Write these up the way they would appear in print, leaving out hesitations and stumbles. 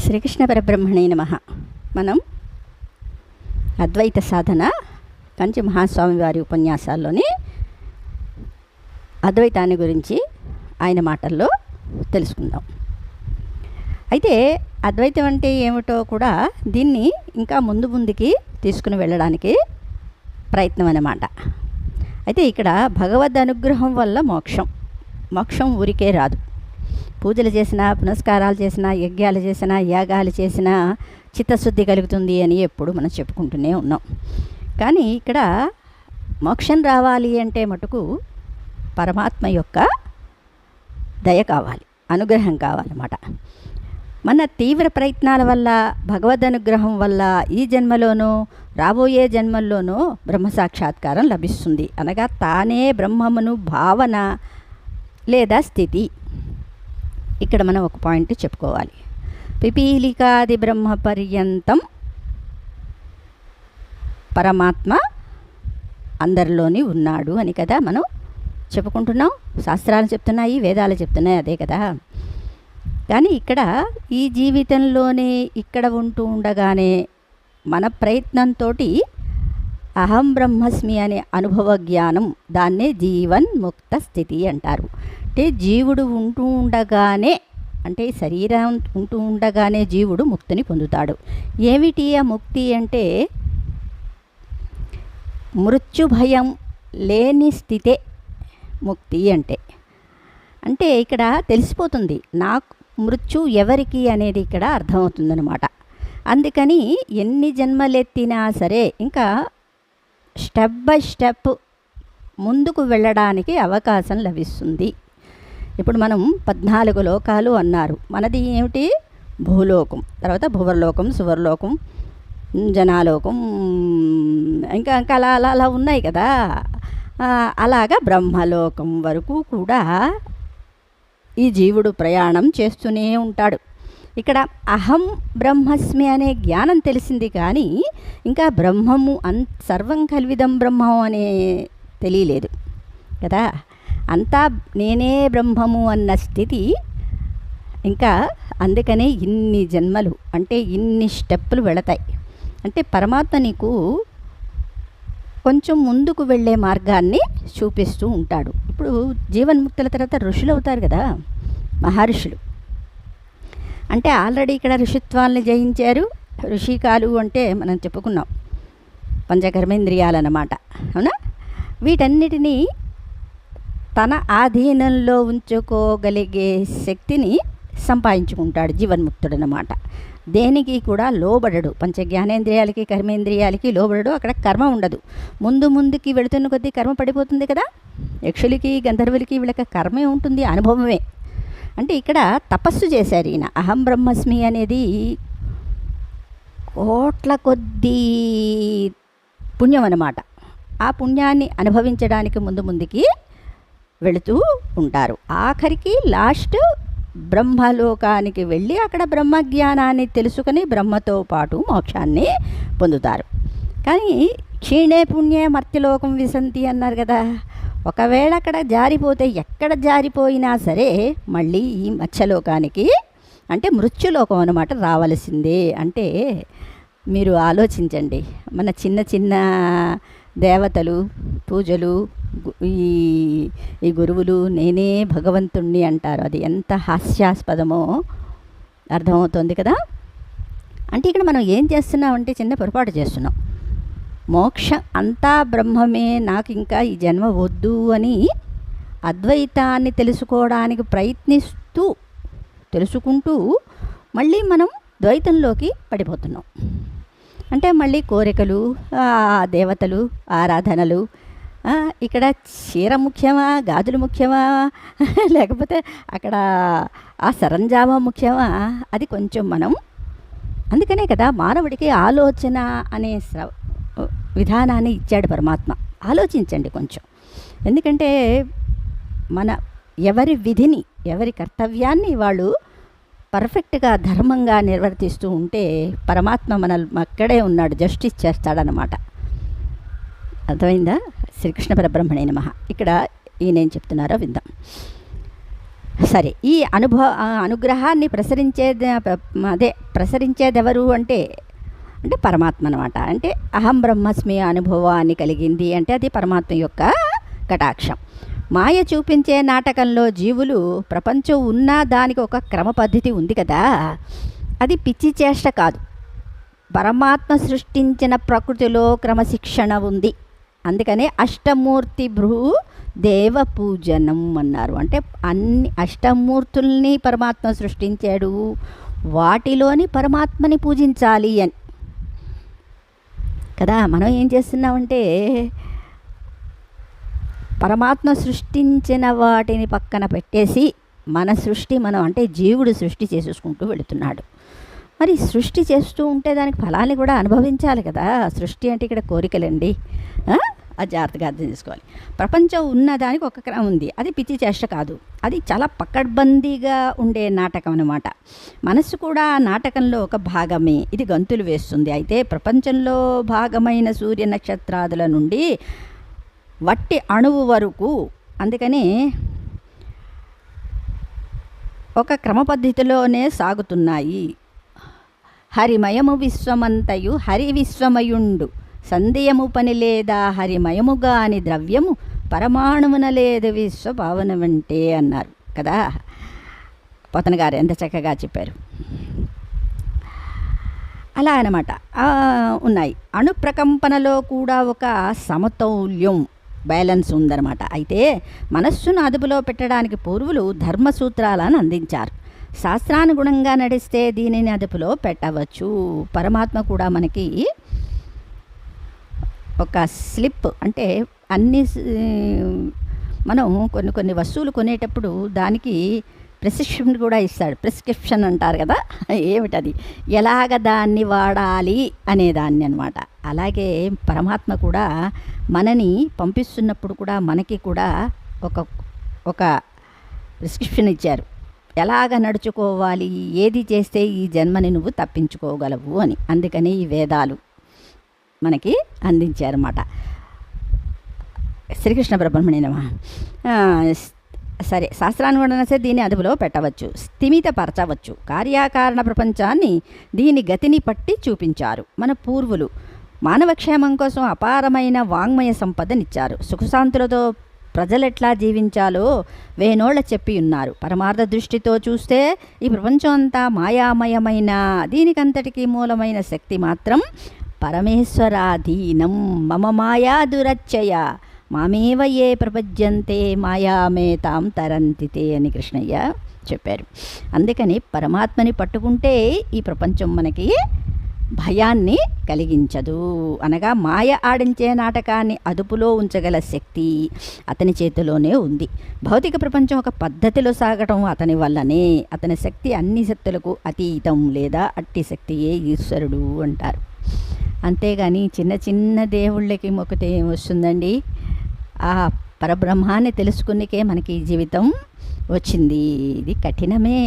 శ్రీకృష్ణ పరబ్రహ్మణే నమః. మనం అద్వైత సాధన కంచి మహాస్వామి వారి ఉపన్యాసాల్లోని అద్వైతాన్ని గురించి ఆయన మాటల్లో తెలుసుకుందాం. అయితే అద్వైతం అంటే ఏమిటో కూడా దీన్ని ఇంకా ముందుకి తీసుకుని వెళ్ళడానికి ప్రయత్నం అన్నమాట. అయితే ఇక్కడ భగవద్ అనుగ్రహం వల్ల మోక్షం ఊరికే రాదు. పూజలు చేసినా, పునస్కారాలు చేసినా, యజ్ఞాలు చేసినా, యాగాలు చేసినా చిత్తశుద్ధి కలుగుతుంది అని ఎప్పుడు మనం చెప్పుకుంటూనే ఉన్నాం. కానీ ఇక్కడ మోక్షం రావాలి అంటే మటుకు పరమాత్మ యొక్క దయ కావాలి, అనుగ్రహం కావాలన్నమాట. మన తీవ్ర ప్రయత్నాల వల్ల, భగవద్ అనుగ్రహం వల్ల ఈ జన్మలోనూ రాబోయే జన్మల్లోనూ బ్రహ్మ సాక్షాత్కారం లభిస్తుంది. అనగా తానే బ్రహ్మమును భావన లేదా స్థితి. ఇక్కడ మనం ఒక పాయింట్ చెప్పుకోవాలి. పిపీలికాది బ్రహ్మ పర్యంతం పరమాత్మ అందరిలోని ఉన్నాడు అని కదా మనం చెప్పుకుంటున్నాం. శాస్త్రాలు చెప్తున్నాయి, వేదాలు చెప్తున్నాయి, అదే కదా. కానీ ఇక్కడ ఈ జీవితంలోనే ఇక్కడ ఉంటూ ఉండగానే మన ప్రయత్నంతో అహం బ్రహ్మస్మి అనే అనుభవ జ్ఞానం, దాన్నే జీవన్ముక్త స్థితి అంటారు. అంటే జీవుడు ఉంటూ ఉండగానే, అంటే శరీరం ఉంటూ ఉండగానే జీవుడు ముక్తిని పొందుతాడు. ఏమిటి ఆ ముక్తి అంటే మృత్యు భయం లేని స్థితే ముక్తి అంటే ఇక్కడ తెలిసిపోతుంది నాకు మృత్యు ఎవరికి అనేది ఇక్కడ అర్థమవుతుందన్నమాట. అందుకని ఎన్ని జన్మలెత్తినా సరే ఇంకా స్టెప్ బై స్టెప్ ముందుకు వెళ్ళడానికి అవకాశం లభిస్తుంది. ఇప్పుడు మనం 14 లోకాలు అన్నారు. మనది ఏమిటి? భూలోకం, తర్వాత భువర్లోకం, సువర్లోకం, జనాలోకం, ఇంకా ఇంకా అలా అలా అలా ఉన్నాయి కదా. అలాగా బ్రహ్మలోకం వరకు కూడా ఈ జీవుడు ప్రయాణం చేస్తూనే ఉంటాడు. ఇక్కడ అహం బ్రహ్మస్మి అనే జ్ఞానం తెలిసింది, కానీ ఇంకా బ్రహ్మము సర్వం కల్విదం బ్రహ్మం అనే తెలియలేదు కదా. అంతా నేనే బ్రహ్మము అన్న స్థితి ఇంకా. అందుకనే ఇన్ని జన్మలు అంటే ఇన్ని స్టెప్పులు వెళతాయి. అంటే పరమాత్మ నీకు కొంచెం ముందుకు వెళ్ళే మార్గాన్ని చూపిస్తూ ఉంటాడు. ఇప్పుడు జీవన్ముక్తుల తర్వాత ఋషులు అవుతారు కదా, మహర్షులు. అంటే ఆల్రెడీ ఇక్కడ ఋషిత్వాల్ని జయించారు. ఋషికాలు అంటే మనం చెప్పుకున్నాం పంచకర్మేంద్రియాలన్నమాట, అవునా? వీటన్నిటినీ తన ఆధీనంలో ఉంచుకోగలిగే శక్తిని సంపాదించుకుంటాడు జీవన్ముక్తుడు అన్నమాట. దేనికి కూడా లోబడడు. పంచజ్ఞానేంద్రియాలకి, కర్మేంద్రియాలకి లోబడడు. అక్కడ కర్మ ఉండదు. ముందుకి వెళుతున్న కొద్దీ కర్మ పడిపోతుంది కదా. యక్షులకి, గంధర్వులకి వీళ్ళకి కర్మే ఉంటుంది, అనుభవమే. అంటే ఇక్కడ తపస్సు చేశారు ఈయన. అహం బ్రహ్మస్మి అనేది కోట్ల కొద్దీ పుణ్యం అన్నమాట. ఆ పుణ్యాన్ని అనుభవించడానికి ముందుకి వెళుతూ ఉంటారు. ఆఖరికి లాస్ట్ బ్రహ్మలోకానికి వెళ్ళి అక్కడ బ్రహ్మజ్ఞానాన్ని తెలుసుకొని బ్రహ్మతో పాటు మోక్షాన్ని పొందుతారు. కానీ క్షీణే పుణ్యే మర్త్యలోకం విశంతి అన్నారు కదా. ఒకవేళ అక్కడ జారిపోతే, ఎక్కడ జారిపోయినా సరే మళ్ళీ ఈ మత్స్యలోకానికి అంటే మృత్యులోకం అన్నమాట రావలసిందే. అంటే మీరు ఆలోచించండి, మన చిన్న దేవతలు పూజలు, ఈ గురువులు నేనే భగవంతుణ్ణి అంటారు. అది ఎంత హాస్యాస్పదమో అర్థమవుతుంది కదా. అంటే ఇక్కడ మనం ఏం చేస్తున్నామంటే చిన్న పొరపాటు చేస్తున్నాం. మోక్షం అంతా బ్రహ్మమే, నాకు ఇంకా ఈ జన్మ వద్దు అని అద్వైతాన్ని తెలుసుకోవడానికి తెలుసుకుంటూ మళ్ళీ మనం ద్వైతంలోకి పడిపోతున్నాం. అంటే మళ్ళీ కోరికలు, దేవతలు, ఆరాధనలు. ఇక్కడ చీర ముఖ్యమా, గాజులు ముఖ్యమా, లేకపోతే అక్కడ ఆ సరంజామా ముఖ్యమా? అది కొంచెం మనం, అందుకనే కదా మానవుడికి ఆలోచన అనే విధానాన్ని ఇచ్చాడు పరమాత్మ. ఆలోచించండి కొంచెం. ఎందుకంటే మన ఎవరి విధిని, ఎవరి కర్తవ్యాన్ని వాళ్ళు పర్ఫెక్ట్గా ధర్మంగా నిర్వర్తిస్తూ ఉంటే పరమాత్మ అక్కడే ఉన్నాడు, జస్టిస్ చేస్తాడనమాట. అర్థమైందా? శ్రీకృష్ణ పరబ్రహ్మణే నమః. ఇక్కడ ఈయనేం చెప్తున్నారో విందాం. సరే, ఈ అనుగ్రహాన్ని ప్రసరించేదెవరు అంటే పరమాత్మ అనమాట. అంటే అహం బ్రహ్మస్మి అనుభవాన్ని కలిగింది అంటే అది పరమాత్మ యొక్క కటాక్షం. మాయ చూపించే నాటకంలో జీవులు ప్రపంచం ఉన్నా దానికి ఒక క్రమ పద్ధతి ఉంది కదా, అది పిచ్చి చేష్ట కాదు. పరమాత్మ సృష్టించిన ప్రకృతిలో క్రమశిక్షణ ఉంది. అందుకనే అష్టమూర్తి భృ దేవ పూజనం అన్నారు. అంటే అన్ని అష్టమూర్తుల్ని పరమాత్మ సృష్టించాడు, వాటిలోని పరమాత్మని పూజించాలి అని కదా. మనం ఏం చేస్తున్నామంటే పరమాత్మ సృష్టించిన వాటిని పక్కన పెట్టేసి మన సృష్టి మనం అంటే జీవుడు సృష్టి చేసేసుకుంటూ వెళుతున్నాడు. మరి సృష్టి చేస్తూ ఉంటే దానికి ఫలాన్ని కూడా అనుభవించాలి కదా. సృష్టి అంటే ఇక్కడ కోరికలండి, అది జాగ్రత్తగా అర్థం చేసుకోవాలి. ప్రపంచం ఉన్నదానికి ఒక క్రమం ఉంది, అది పిచ్చి చేష్ట కాదు, అది చాలా పకడ్బందీగా ఉండే నాటకం అన్నమాట. మనస్సు కూడా ఆ నాటకంలో ఒక భాగమే, ఇది గంతులు వేస్తుంది. అయితే ప్రపంచంలో భాగమైన సూర్య నక్షత్రాదుల నుండి వట్టి అణువు వరకు అందుకని ఒక క్రమ పద్ధతిలోనే సాగుతున్నాయి. హరిమయము విశ్వమంతయు హరి విశ్వమయుండు సందేయము పని లేదా హరిమయముగా అని ద్రవ్యము పరమాణువున లేదు విశ్వభావనమంటే అన్నారు కదా. పోతన గారు ఎంత చక్కగా చెప్పారు. అలా అన్నమాట ఉన్నాయి. అణు ప్రకంపనలో కూడా ఒక సమతౌల్యం బ్యాలెన్స్ ఉందన్నమాట. అయితే మనస్సును అదుపులో పెట్టడానికి పూర్వులు ధర్మసూత్రాలను అందించారు. శాస్త్రానుగుణంగా నడిస్తే దీనిని అదుపులో పెట్టవచ్చు. పరమాత్మ కూడా మనకి ఒక స్లిప్ అంటే అన్ని మనం కొన్ని వస్తువులు కొనేటప్పుడు దానికి ప్రిస్క్రిప్షన్ కూడా ఇస్తాడు. ప్రిస్క్రిప్షన్ అంటారు కదా, ఏమిటది, ఎలాగ దాన్ని వాడాలి అనేదాన్ని అనమాట. అలాగే పరమాత్మ కూడా మనని పంపిస్తున్నప్పుడు కూడా మనకి కూడా ఒక ప్రిస్క్రిప్షన్ ఇచ్చారు, ఎలాగ నడుచుకోవాలి, ఏది చేస్తే ఈ జన్మని నువ్వు తప్పించుకోగలవు అని. అందుకని ఈ వేదాలు మనకి అందించారన్నమాట. శ్రీకృష్ణ బ్రహ్మణ్య నమః. సరే, శాస్త్రానుగుణంగా సరే దీన్ని అదుపులో పెట్టవచ్చు, స్థిమితపరచవచ్చు. కార్యాకారణ ప్రపంచాన్ని దీని గతిని పట్టి చూపించారు మన పూర్వులు. మానవక్షేమం కోసం అపారమైన వాంగ్మయ సంపదనిచ్చారు. సుఖశాంతులతో ప్రజలెట్లా జీవించాలో వేనోళ్ళ చెప్పి ఉన్నారు. పరమార్థ దృష్టితో చూస్తే ఈ ప్రపంచం అంతా మాయామయమైన దీనికంతటికీ మూలమైన శక్తి మాత్రం పరమేశ్వరాధీనం. మమ మాయా దురచ్చయ మామేవ ఏ ప్రపద్యంతే మాయామే తాం తరంతితే అని కృష్ణయ్య చెప్పారు. అందుకని పరమాత్మని పట్టుకుంటే ఈ ప్రపంచం మనకి భయాన్ని కలిగించదు. అనగా మాయ ఆడించే నాటకాన్ని అదుపులో ఉంచగల శక్తి అతని చేతిలోనే ఉంది. భౌతిక ప్రపంచం ఒక పద్ధతిలో సాగటం అతని వల్లనే. అతని శక్తి అన్ని శక్తులకు అతీతం లేదా అట్టి శక్తియే ఈశ్వరుడు అంటారు. అంతేగాని చిన్న చిన్న దేవుళ్ళకి మొక్కితే ఏమొస్తుందండి? ఆ పరబ్రహ్మాన్ని తెలుసుకునికే మనకి ఈ జీవితం వచ్చింది. ఇది కఠినమే,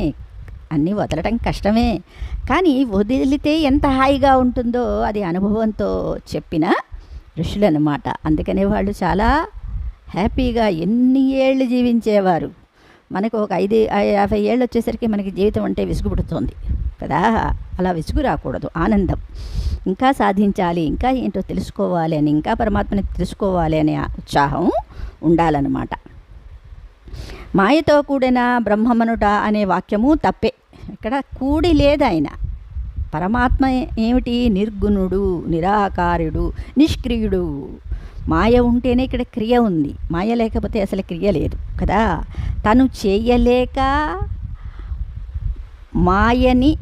అన్నీ వదలటం కష్టమే, కానీ వదిలితే ఎంత హాయిగా ఉంటుందో అది అనుభవంతో చెప్పిన ఋషులు అన్నమాట. అందుకనే వాళ్ళు చాలా హ్యాపీగా ఎన్ని ఏళ్ళు జీవించేవారు. మనకు ఒక 50 ఏళ్ళు వచ్చేసరికి మనకి జీవితం అంటే విసుగు పుడుతోంది కదా. అలా విసుగు రాకూడదు, ఆనందం. ఇంకా సాధించాలి, ఇంకా ఏంటో తెలుసుకోవాలి అని, ఇంకా పరమాత్మని తెలుసుకోవాలి అనే ఉత్సాహం ఉండాలన్నమాట. మాయతో కూడిన బ్రహ్మమనుట అనే వాక్యము తప్పే. ఇక్కడ కూడి లేదు ఆయన. పరమాత్మ ఏమిటి? నిర్గుణుడు, నిరాకారుడు, నిష్క్రియుడు. మాయ ఉంటేనే ఇక్కడ క్రియ ఉంది, మాయ లేకపోతే అసలు క్రియ లేదు కదా. తను చేయలేక మాయని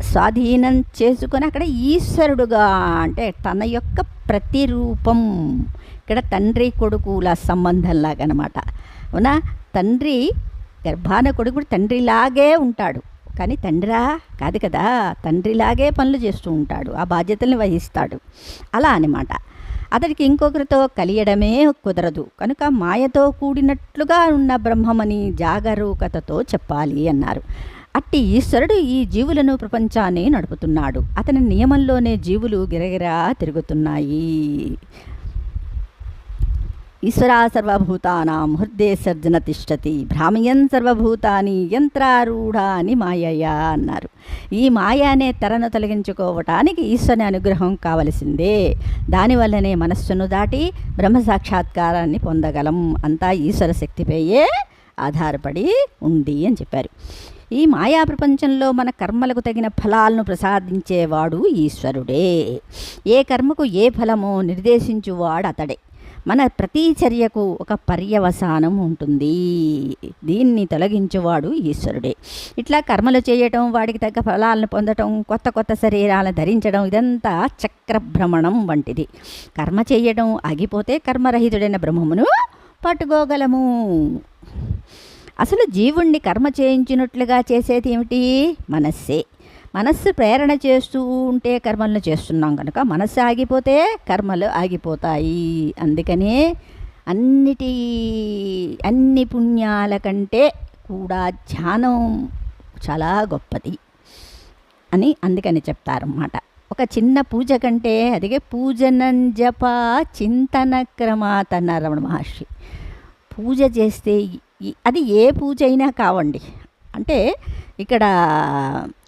స్వాధీనం చేసుకొని అక్కడ ఈశ్వరుడుగా అంటే తన యొక్క ప్రతిరూపం. ఇక్కడ తండ్రి కొడుకుల సంబంధంలాగా అనమాట. అవునా? తండ్రి గర్భాన కొడుకు తండ్రిలాగే ఉంటాడు, కానీ తండ్రా కాదు కదా. తండ్రిలాగే పనులు చేస్తూ ఉంటాడు, ఆ బాధ్యతల్ని వహిస్తాడు. అలా అనమాట. అతడికి ఇంకొకరితో కలియడమే కుదరదు కనుక మాయతో కూడినట్లుగా ఉన్న బ్రహ్మమని జాగరూకతతో చెప్పాలి అన్నారు. అట్టి ఈశ్వరుడు ఈ జీవులను ప్రపంచాన్ని నడుపుతున్నాడు. అతని నియమంలోనే జీవులు గిరగిరా తిరుగుతున్నాయి. ఈశ్వరా సర్వభూతానాం హృదయ సర్జన తిష్టతి భ్రామయన్ సర్వభూతాని యంత్రారూఢాని మాయయా అన్నారు. ఈ మాయ అనే తెరను తొలగించుకోవటానికి ఈశ్వరుని అనుగ్రహం కావలసిందే. దానివల్లనే మనస్సును దాటి బ్రహ్మ సాక్షాత్కారాన్ని పొందగలం. అంతా ఈశ్వర శక్తిపైయే ఆధారపడి ఉంది అని చెప్పారు. ఈ మాయా ప్రపంచంలో మన కర్మలకు తగిన ఫలాలను ప్రసాదించేవాడు ఈశ్వరుడే. ఏ కర్మకు ఏ ఫలమో నిర్దేశించువాడు అతడే. మన ప్రతి చర్యకు ఒక పర్యవసానం ఉంటుంది. దీన్ని తొలగించువాడు ఈశ్వరుడే. ఇట్లా కర్మలు చేయటం, వాడికి తగ్గ ఫలాలను పొందటం, కొత్త కొత్త శరీరాలను ధరించడం, ఇదంతా చక్రభ్రమణం వంటిది. కర్మ చేయడం ఆగిపోతే కర్మరహితుడైన బ్రహ్మమును పట్టుకోగలము. అసలు జీవుణ్ణి కర్మ చేయించినట్లుగా చేసేది ఏమిటి? మనస్సే. మనస్సు ప్రేరణ చేస్తూ ఉంటే కర్మలను చేస్తున్నాం కనుక మనస్సు ఆగిపోతే కర్మలు ఆగిపోతాయి. అందుకనే అన్ని పుణ్యాల కంటే కూడా ధ్యానం చాలా గొప్పది అని అందుకని చెప్తారన్నమాట. ఒక చిన్న పూజ కంటే అదిగే పూజనం జప చింతన క్రమాత్ అన్నారు రమణ మహర్షి. పూజ చేస్తే అది ఏ పూజ అయినా కావండి. అంటే ఇక్కడ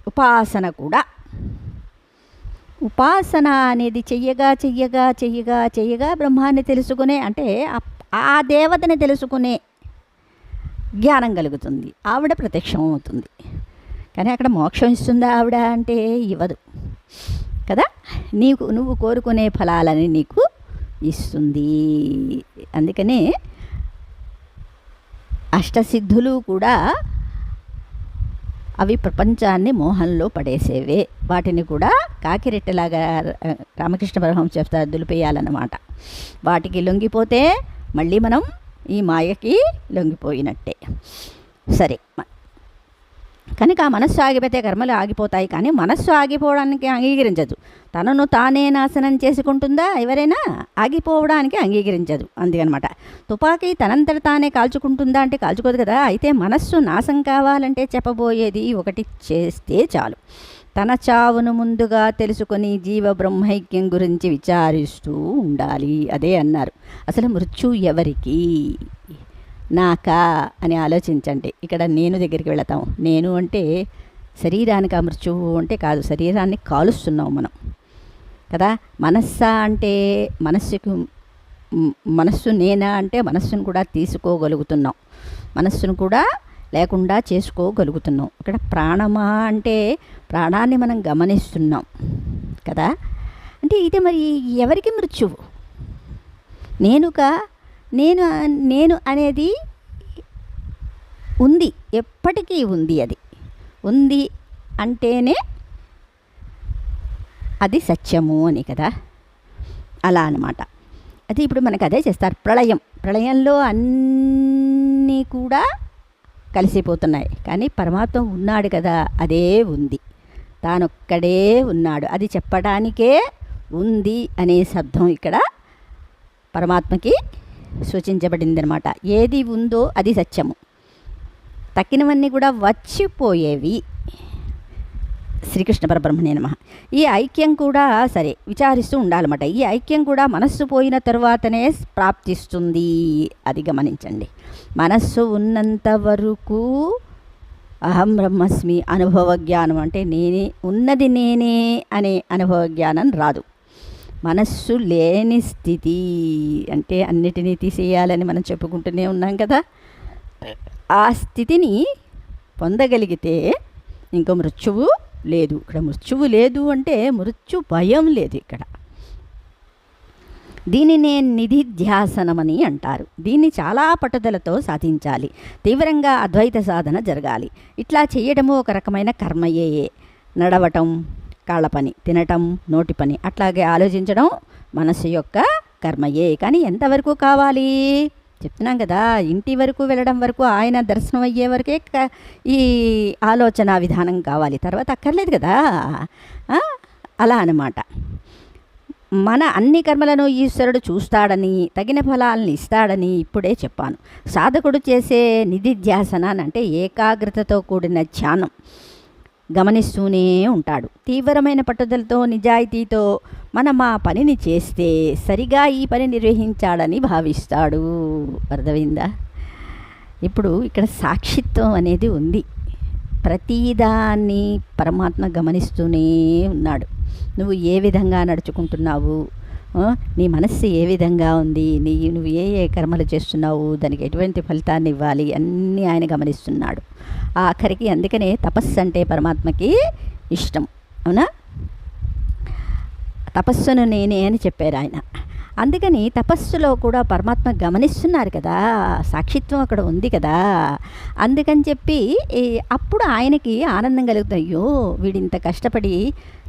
ఉపాసన కూడా, ఉపాసన అనేది చెయ్యగా చెయ్యగా చెయ్యగా చెయ్యగా బ్రహ్మాన్ని తెలుసుకునే, అంటే ఆ దేవతని తెలుసుకునే జ్ఞానం కలుగుతుంది. ఆవిడ ప్రత్యక్షం అవుతుంది. కానీ అక్కడ మోక్షం ఇస్తుందా ఆవిడ అంటే ఇవ్వదు కదా. నువ్వు కోరుకునే ఫలాలని నీకు ఇస్తుంది. అందుకనే అష్టసిద్ధులు కూడా అవి ప్రపంచాన్ని మోహంలో పడేసేవే. వాటిని కూడా కాకిరెట్టలాగా రామకృష్ణ పరమహంస చెప్తారు, దులిపేయాలన్నమాట. వాటికి లొంగిపోతే మళ్ళీ మనం ఈ మాయకి లొంగిపోయినట్టే. సరే, కనుక ఆ మనస్సు ఆగిపోతే కర్మలు ఆగిపోతాయి. కానీ మనస్సు ఆగిపోవడానికి అంగీకరించదు. తనను తానే నాశనం చేసుకుంటుందా ఎవరైనా? ఆగిపోవడానికి అంగీకరించదు. అందుకనమాట తుపాకీ తనంతట తానే కాల్చుకుంటుందా అంటే కాల్చుకోదు కదా. అయితే మనస్సు నాశనం కావాలంటే చెప్పబోయేది ఒకటి చేస్తే చాలు. తన చావును ముందుగా తెలుసుకొని జీవ బ్రహ్మైక్యం గురించి విచారిస్తూ ఉండాలి. అదే అన్నారు. అసలు మృత్యు ఎవరికి? నాకా అని ఆలోచించండి. ఇక్కడ నేను దగ్గరికి వెళతాం. నేను అంటే శరీరానికి ఆ మృత్యువు అంటే కాదు, శరీరాన్ని కాలుస్తున్నాం మనం కదా. మనస్సా అంటే మనస్సు నేనా అంటే మనస్సును కూడా తీసుకోగలుగుతున్నాం, మనస్సును కూడా లేకుండా చేసుకోగలుగుతున్నాం. ఇక్కడ ప్రాణమా అంటే ప్రాణాన్ని మనం గమనిస్తున్నాం కదా. అంటే ఇది మరి ఎవరికి మృత్యువు? నేను అనేది ఉంది, ఎప్పటికీ ఉంది. అది ఉంది అంటేనే అది సత్యము అని కదా. అలా అన్నమాట. అది ఇప్పుడు మనకు అదే చేస్తారు. ప్రళయంలో అన్నీ కూడా కలిసిపోతున్నాయి. కానీ పరమాత్మ ఉన్నాడు కదా, అదే ఉంది, తానొక్కడే ఉన్నాడు. అది చెప్పడానికే ఉంది అనే శబ్దం ఇక్కడ పరమాత్మకి సూచించబడిందనమాట. ఏది ఉందో అది సత్యము, తక్కినవన్నీ కూడా వచ్చిపోయేవి. శ్రీకృష్ణ పరబ్రహ్మణే నమః. ఈ ఐక్యం కూడా సరే విచారిస్తూ ఉండాలన్నమాట. ఈ ఐక్యం కూడా మనస్సు పోయిన తరువాతనే ప్రాప్తిస్తుంది. అది గమనించండి. మనస్సు ఉన్నంత వరకు అహం బ్రహ్మస్మి అనుభవ జ్ఞానం, అంటే నేనే అనే అనుభవ జ్ఞానం రాదు. మనస్సు లేని స్థితి అంటే అన్నిటినీ తీసేయాలని మనం చెప్పుకుంటూనే ఉన్నాం కదా. ఆ స్థితిని పొందగలిగితే ఇంకో మృత్యువు లేదు. ఇక్కడ మృత్యువు లేదు అంటే మృత్యు భయం లేదు ఇక్కడ. దీనినే నిధిధ్యాసనమని అంటారు. దీన్ని చాలా పట్టుదలతో సాధించాలి. తీవ్రంగా అద్వైత సాధన జరగాలి. ఇట్లా చేయడము ఒక రకమైన కర్మయే. నడవటం కాళ్ళ పని, తినటం నోటి పని, అట్లాగే ఆలోచించడం మనస్సు యొక్క కర్మయే. కానీ ఎంతవరకు కావాలి చెప్తున్నాం కదా. ఇంటి వరకు వెళ్ళడం వరకు, ఆయన దర్శనం అయ్యే వరకే ఈ ఆలోచన విధానం కావాలి. తర్వాత అక్కర్లేదు కదా. అలా అన్నమాట. మన అన్ని కర్మలను ఈశ్వరుడు చూస్తాడని, తగిన ఫలాలను ఇస్తాడని ఇప్పుడే చెప్పాను. సాధకుడు చేసే నిధిధ్యాసన అంటే ఏకాగ్రతతో కూడిన ధ్యానం. గమనిస్తూనే ఉంటాడు. తీవ్రమైన పట్టుదలతో నిజాయితీతో మనం ఆ పనిని చేస్తే సరిగా ఈ పని నిర్వహించాడని భావిస్తాడు. అర్థమైందా? ఇప్పుడు ఇక్కడ సాక్షిత్వం అనేది ఉంది. ప్రతిదాన్ని పరమాత్మ గమనిస్తూనే ఉన్నాడు. నువ్వు ఏ విధంగా నడుచుకుంటున్నావు, నీ మనస్సు ఏ విధంగా ఉంది, నువ్వు ఏ ఏ కర్మలు చేస్తున్నావు, దానికి ఎటువంటి ఫలితాన్ని ఇవ్వాలి అన్నీ ఆయన గమనిస్తున్నాడు. ఆఖరికి అందుకనే తపస్సు అంటే పరమాత్మకి ఇష్టం. అవునా? తపస్సును నేనే అని చెప్పారు ఆయన. అందుకని తపస్సులో కూడా పరమాత్మ గమనిస్తున్నారు కదా, సాక్షిత్వం అక్కడ ఉంది కదా. అందుకని చెప్పి అప్పుడు ఆయనకి ఆనందం కలుగుతుంది. అయ్యో వీడింత కష్టపడి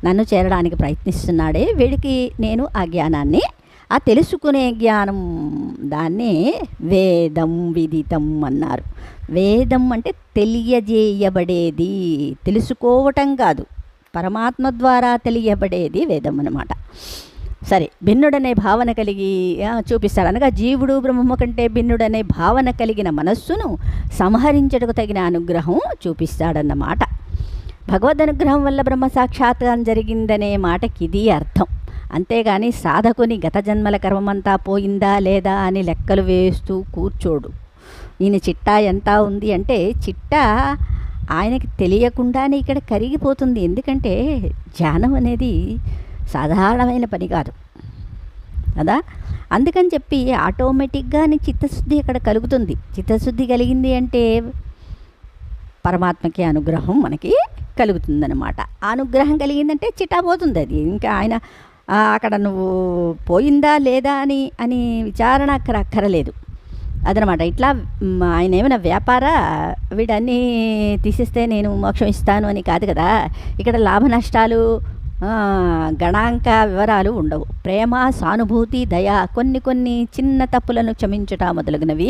నన్ను చేరడానికి ప్రయత్నిస్తున్నాడే, వీడికి నేను ఆ జ్ఞానాన్ని, ఆ తెలుసుకునే జ్ఞానం, దాన్నే వేదం విదితం అన్నారు. వేదం అంటే తెలియజేయబడేది, తెలుసుకోవటం కాదు, పరమాత్మ ద్వారా తెలియబడేది వేదం అన్నమాట. సరే, భిన్నుడనే భావన కలిగి చూపిస్తాడు. అనగా జీవుడు బ్రహ్మము కంటే భిన్నుడనే భావన కలిగిన మనస్సును సంహరించటకు తగిన అనుగ్రహం చూపిస్తాడన్నమాట. భగవద్ అనుగ్రహం వల్ల బ్రహ్మ సాక్షాత్కారం జరిగిందనే మాటకి ఇది అర్థం. అంతేగాని సాధకుని గత జన్మల కర్మమంతా పోయిందా లేదా అని లెక్కలు వేస్తూ కూర్చోడు. ఈయన చిట్టా ఎంత ఉంది అంటే, చిట్టా ఆయనకి తెలియకుండానే ఇక్కడ కరిగిపోతుంది. ఎందుకంటే ధ్యానం అనేది సాధారణమైన పని కాదు కదా. అందుకని చెప్పి ఆటోమేటిక్గా చిత్తశుద్ధి అక్కడ కలుగుతుంది. చిత్తశుద్ధి కలిగింది అంటే పరమాత్మకి అనుగ్రహం మనకి కలుగుతుందన్నమాట. అనుగ్రహం కలిగిందంటే చిట్టా పోతుంది. అది ఇంకా ఆయన అక్కడ నువ్వు పోయిందా లేదా అని విచారణ అక్కరలేదు అదనమాట. ఇట్లా ఆయన ఏమైనా వ్యాపార వీడన్నీ తీసేస్తే నేను మోక్షం ఇస్తాను అని కాదు కదా. ఇక్కడ లాభ నష్టాలు, గణాంక వివరాలు ఉండవు. ప్రేమ, సానుభూతి, దయ, కొన్ని చిన్న తప్పులను క్షమించుట మొదలగునవి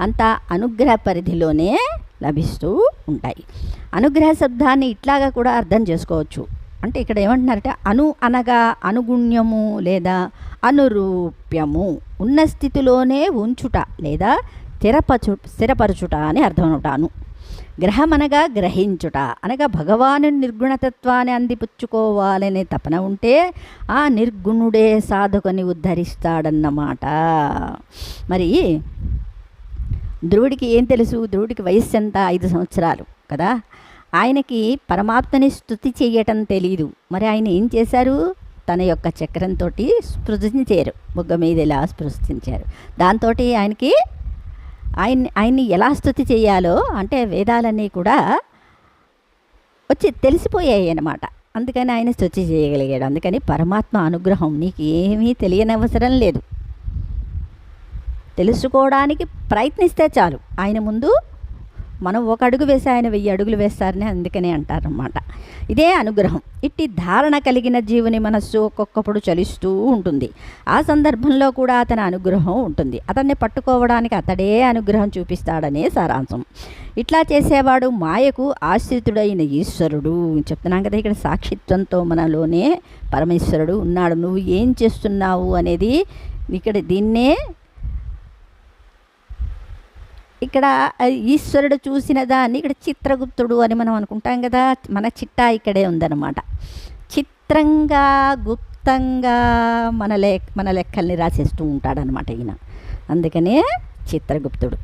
అంతా అనుగ్రహ పరిధిలోనే లభిస్తూ ఉంటాయి. అనుగ్రహ శబ్దాన్ని ఇట్లాగా కూడా అర్థం చేసుకోవచ్చు. అంటే ఇక్కడ ఏమంటున్నారంటే అనగా అనుగుణ్యము లేదా అనురూప్యము, ఉన్న స్థితిలోనే ఉంచుట లేదా స్థిరపరచుట అని అర్థం ఉంటాను. గ్రహం అనగా గ్రహించుట, అనగా భగవాను నిర్గుణతత్వాన్ని అందిపుచ్చుకోవాలనే తపన ఉంటే ఆ నిర్గుణుడే సాధకుని ఉద్ధరిస్తాడన్నమాట. మరి ధ్రువుడికి ఏం తెలుసు? ధ్రువుడికి వయస్సు ఎంత? 5 సంవత్సరాలు కదా. ఆయనకి పరమాత్మని స్తుతి చేయటం తెలీదు. మరి ఆయన ఏం చేశారు? తన యొక్క చక్రంతో స్పృశించారు, బుగ్గ మీద ఇలా స్పృశించారు. దాంతో ఆయన్ని ఎలా స్తుతి చేయాలో అంటే వేదాలన్నీ కూడా వచ్చి తెలిసిపోయాయి అన్నమాట. అందుకని ఆయన స్తుతి చేయగలిగాడు. అందుకని పరమాత్మ అనుగ్రహం నీకు ఏమీ తెలియనవసరం లేదు. తెలుసుకోవడానికి ప్రయత్నిస్తే చాలు. ఆయన ముందు మనం 1 అడుగు వేసి ఆయన 1000 అడుగులు వేస్తారని అందుకనే అంటారన్నమాట. ఇదే అనుగ్రహం. ఇట్టి ధారణ కలిగిన జీవుని మనస్సు ఒక్కొక్కప్పుడు చలిస్తూ ఉంటుంది. ఆ సందర్భంలో కూడా అతని అనుగ్రహం ఉంటుంది. అతన్ని పట్టుకోవడానికి అతడే అనుగ్రహం చూపిస్తాడనే సారాంశం. ఇట్లా చేసేవాడు మాయకు ఆశ్రితుడైన ఈశ్వరుడు. చెప్తున్నాం కదా, ఇక్కడ సాక్షిత్వంతో మనలోనే పరమేశ్వరుడు ఉన్నాడు. నువ్వు ఏం చేస్తున్నావు అనేది ఇక్కడ దీన్నే ఇక్కడ ఈశ్వరుడు చూసిన దాన్ని ఇక్కడ చిత్రగుప్తుడు అని మనం అనుకుంటాం కదా. మన చిట్టా ఇక్కడే ఉందన్నమాట. చిత్రంగా గుప్తంగా మన లెక్కల్ని రాసేస్తూ ఉంటాడనమాట ఈయన. అందుకనే చిత్రగుప్తుడు.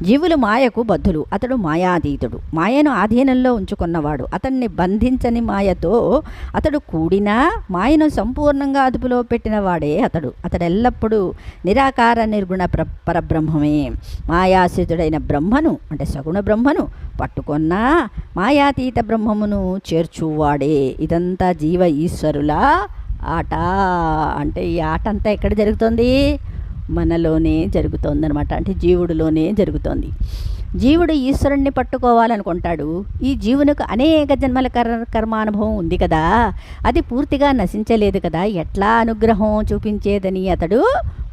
జీవులు మాయకు బద్ధులు, అతడు మాయాతీతుడు. మాయను ఆధీనంలో ఉంచుకున్నవాడు. అతన్ని బంధించని మాయతో అతడు కూడినా మాయను సంపూర్ణంగా అదుపులో పెట్టిన వాడే అతడెల్లప్పుడూ నిరాకార నిర్గుణ పరబ్రహ్మమే. మాయాశ్రితుడైన బ్రహ్మను అంటే సగుణ బ్రహ్మను పట్టుకొన్నా మాయాతీత బ్రహ్మమును చేర్చువాడే. ఇదంతా జీవ ఈశ్వరుల ఆట. అంటే ఈ ఆట అంతా ఎక్కడ జరుగుతుంది? మనలోనే జరుగుతోందనమాట. అంటే జీవుడిలోనే జరుగుతోంది. జీవుడు ఈశ్వరుణ్ణి పట్టుకోవాలనుకుంటాడు. ఈ జీవునికి అనేక జన్మల కర్మానుభవం ఉంది కదా, అది పూర్తిగా నశించలేదు కదా, ఎట్లా అనుగ్రహం చూపించేదని అతడు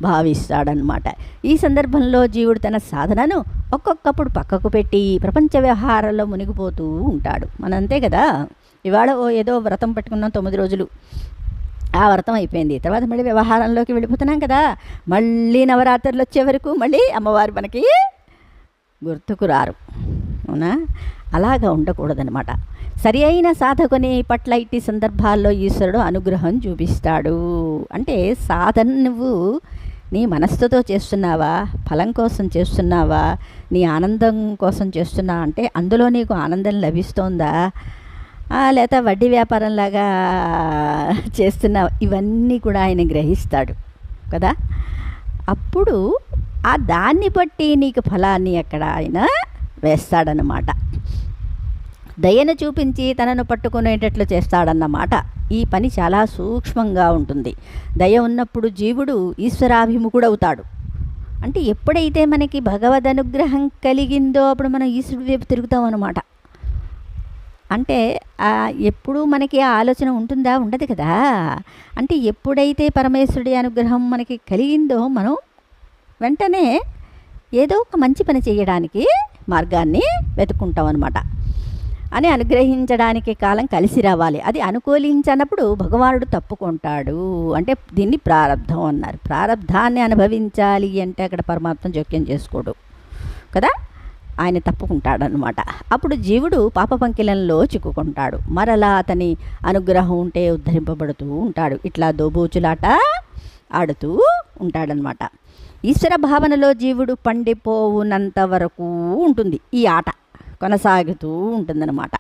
భావిస్తాడనమాట. ఈ సందర్భంలో జీవుడు తన సాధనను ఒక్కొక్కప్పుడు పక్కకు పెట్టి ప్రపంచ వ్యవహారాల్లో మునిగిపోతూ ఉంటాడు. మనంతే కదా, ఇవాళ ఏదో వ్రతం పెట్టుకున్నాం 9 రోజులు, ఆ వ్రతం అయిపోయింది. తర్వాత మళ్ళీ వ్యవహారంలోకి వెళ్ళిపోతున్నాం కదా. మళ్ళీ నవరాత్రులు వచ్చే వరకు మళ్ళీ అమ్మవారు మనకి గుర్తుకు రారు. అవునా? అలాగా ఉండకూడదనమాట. సరి అయిన సాధకుని పట్ల ఇట్టి సందర్భాల్లో ఈశ్వరుడు అనుగ్రహం చూపిస్తాడు. అంటే సాధన నువ్వు నీ మనస్సుతో చేస్తున్నావా, ఫలం కోసం చేస్తున్నావా, నీ ఆనందం కోసం చేస్తున్నావా అంటే అందులో నీకు ఆనందం లభిస్తోందా, లేదా వడ్డీ వ్యాపారంలాగా చేస్తున్నావా, ఇవన్నీ కూడా ఆయన గ్రహిస్తాడు కదా. అప్పుడు ఆ దాన్ని బట్టి నీకు ఫలాన్ని అక్కడ ఆయన వేస్తాడనమాట. దయను చూపించి తనను పట్టుకునేటట్లు చేస్తాడన్నమాట. ఈ పని చాలా సూక్ష్మంగా ఉంటుంది. దయ ఉన్నప్పుడు జీవుడు ఈశ్వరాభిముఖుడవుతాడు. అంటే ఎప్పుడైతే మనకి భగవద్ అనుగ్రహం కలిగిందో అప్పుడు మనం ఈశ్వరుడి వైపు తిరుగుతాం అన్నమాట. అంటే ఎప్పుడూ మనకి ఆ ఆలోచన ఉంటుందా, ఉండదు కదా. అంటే ఎప్పుడైతే పరమేశ్వరుడి అనుగ్రహం మనకి కలిగిందో మనం వెంటనే ఏదో ఒక మంచి పని చేయడానికి మార్గాన్ని వెతుక్కుంటాం అన్నమాట. అని అనుగ్రహించడానికి కాలం కలిసి రావాలి. అది అనుకూలించినప్పుడు భగవానుడు తప్పుకుంటాడు. అంటే దీన్ని ప్రారబ్ధం అన్నారు. ప్రారబ్ధాన్ని అనుభవించాలి అంటే అక్కడ పరమాత్మ జోక్యం చేసుకోడు కదా, ఆయన తప్పుకుంటాడనమాట. అప్పుడు జీవుడు పాప పంకిలంలో చిక్కుకుంటాడు. మరలా అతని అనుగ్రహం ఉంటే ఉద్ధరింపబడుతూ ఉంటాడు. ఇట్లా దోబూచులాట ఆడుతూ ఉంటాడనమాట. ఈశ్వర భావనలో జీవుడు పండిపోవునంత వరకు ఉంటుంది ఈ ఆట, కొనసాగుతూ ఉంటుందన్నమాట.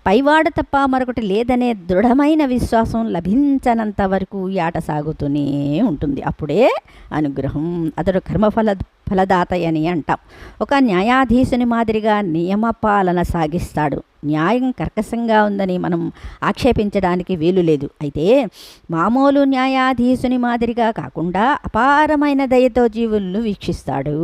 పైవాడు తప్ప మరొకటి లేదనే దృఢమైన విశ్వాసం లభించనంత వరకు ఈ ఆట సాగుతూనే ఉంటుంది. అప్పుడే అనుగ్రహం. అతడు ఫలదాతయని అంటాం. ఒక న్యాయాధీశుని మాదిరిగా నియమపాలన సాగిస్తాడు. న్యాయం కర్కశంగా ఉందని మనం ఆక్షేపించడానికి వీలు లేదు. అయితే మామూలు న్యాయాధీశుని మాదిరిగా కాకుండా అపారమైన దయతో జీవులను వీక్షిస్తాడు.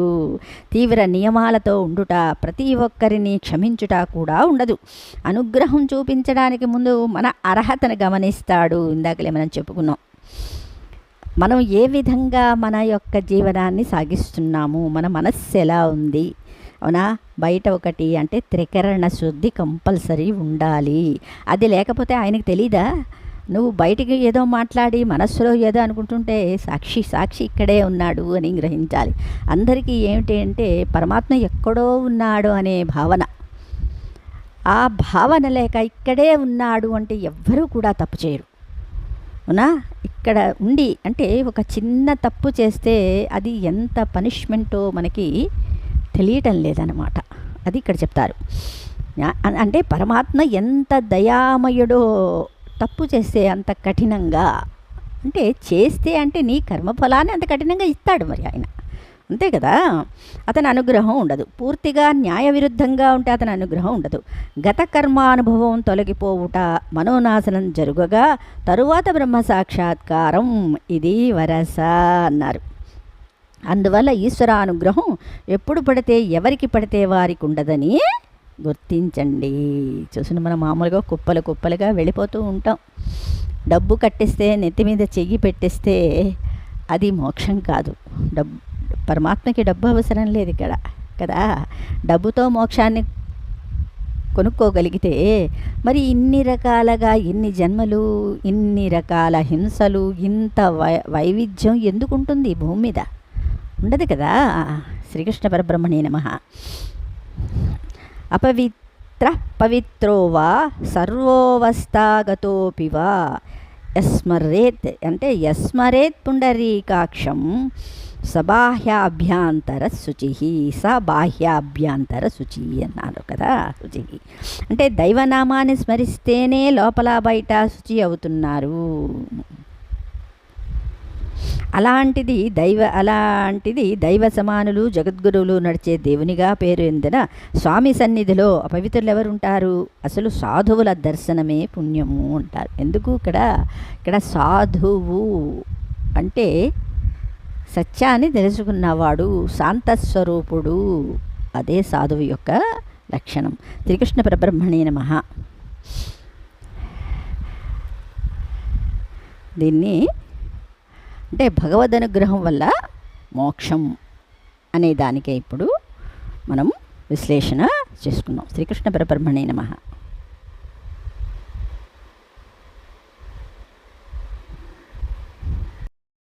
తీవ్ర నియమాలతో ఉండుట, ప్రతి ఒక్కరిని క్షమించుట కూడా ఉండదు. అనుగ్రహం చూపించడానికి ముందు మన అర్హతను గమనిస్తాడు. ఇందాకలే మనం చెప్పుకున్నాం. మనం ఏ విధంగా మన యొక్క జీవనాన్ని సాగిస్తున్నాము, మన మనస్సు ఎలా ఉంది, అవునా. బయట ఒకటి అంటే త్రికరణ శుద్ధి కంపల్సరీ ఉండాలి. అది లేకపోతే ఆయనకు తెలీదా? నువ్వు బయటికి ఏదో మాట్లాడి మనస్సులో ఏదో అనుకుంటుంటే సాక్షి ఇక్కడే ఉన్నాడు అని గ్రహించాలి. అందరికీ ఏమిటి అంటే పరమాత్మ ఎక్కడో ఉన్నాడు అనే భావన. ఆ భావన లేక ఇక్కడే ఉన్నాడు అంటే ఎవ్వరూ కూడా తప్పు చేయరు, అవునా. ఇక్కడ ఉండి అంటే ఒక చిన్న తప్పు చేస్తే అది ఎంత పనిష్మెంటో మనకి తెలియటం లేదన్నమాట. అది ఇక్కడ చెప్తారు. అంటే పరమాత్మ ఎంత దయామయుడో, తప్పు చేస్తే అంత కఠినంగా, అంటే చేస్తే అంటే నీ కర్మఫలాన్ని అంత కఠినంగా ఇస్తాడు మరి ఆయన, అంతే కదా. అతని అనుగ్రహం ఉండదు. పూర్తిగా న్యాయ విరుద్ధంగా ఉంటే అతని అనుగ్రహం ఉండదు. గత కర్మానుభవం తొలగిపోవుట, మనోనాశనం జరుగగా తరువాత బ్రహ్మ సాక్షాత్కారం, ఇది వరస అన్నారు. అందువల్ల ఈశ్వరానుగ్రహం ఎప్పుడు పడితే ఎవరికి పడితే వారికి ఉండదని గుర్తించండి. చూసిన మనం మామూలుగా కుప్పలుగా వెళ్ళిపోతూ ఉంటాం. డబ్బు కట్టిస్తే, నెత్తి మీద చెయ్యి పెట్టిస్తే అది మోక్షం కాదు. పరమాత్మకి డబ్బు అవసరం లేదు ఇక్కడ కదా. డబ్బుతో మోక్షాన్ని కొనుక్కోగలిగితే మరి ఇన్ని రకాలుగా, ఇన్ని జన్మలు, ఇన్ని రకాల హింసలు, ఇంత వైవిధ్యం ఎందుకు ఉంటుంది భూమి మీద? ఉండదు కదా. శ్రీకృష్ణ పరబ్రహ్మణే నమః. అపవిత్ర పవిత్రో వా సర్వోవస్థాగతోపి వా యస్మరేత్, అంటే యస్మరేత్ పుండరీకాక్షం సబాహ్యాభ్యాంతర శుచి, సబాహ్యాభ్యాంతర శుచి అన్నారు కదా. శుచి అంటే దైవనామాన్ని స్మరిస్తేనే లోపల బయట శుచి అవుతున్నారు. అలాంటిది దైవ సమానులు జగద్గురువులు నడిచే దేవునిగా పేరు ఎందిన స్వామి సన్నిధిలో అపవిత్రులు ఎవరుంటారు? అసలు సాధువుల దర్శనమే పుణ్యము అంటారు. ఎందుకు ఇక్కడ సాధువు అంటే సత్యాన్ని తెలుసుకున్నవాడు, శాంతస్వరూపుడు. అదే సాధువు యొక్క లక్షణం. శ్రీకృష్ణ పరబ్రహ్మణే నమః. దీన్ని అంటే భగవద్ అనుగ్రహం వల్ల మోక్షం అనే దానికే ఇప్పుడు మనం విశ్లేషణ చేసుకున్నాం. శ్రీకృష్ణ పరబ్రహ్మణే నమః.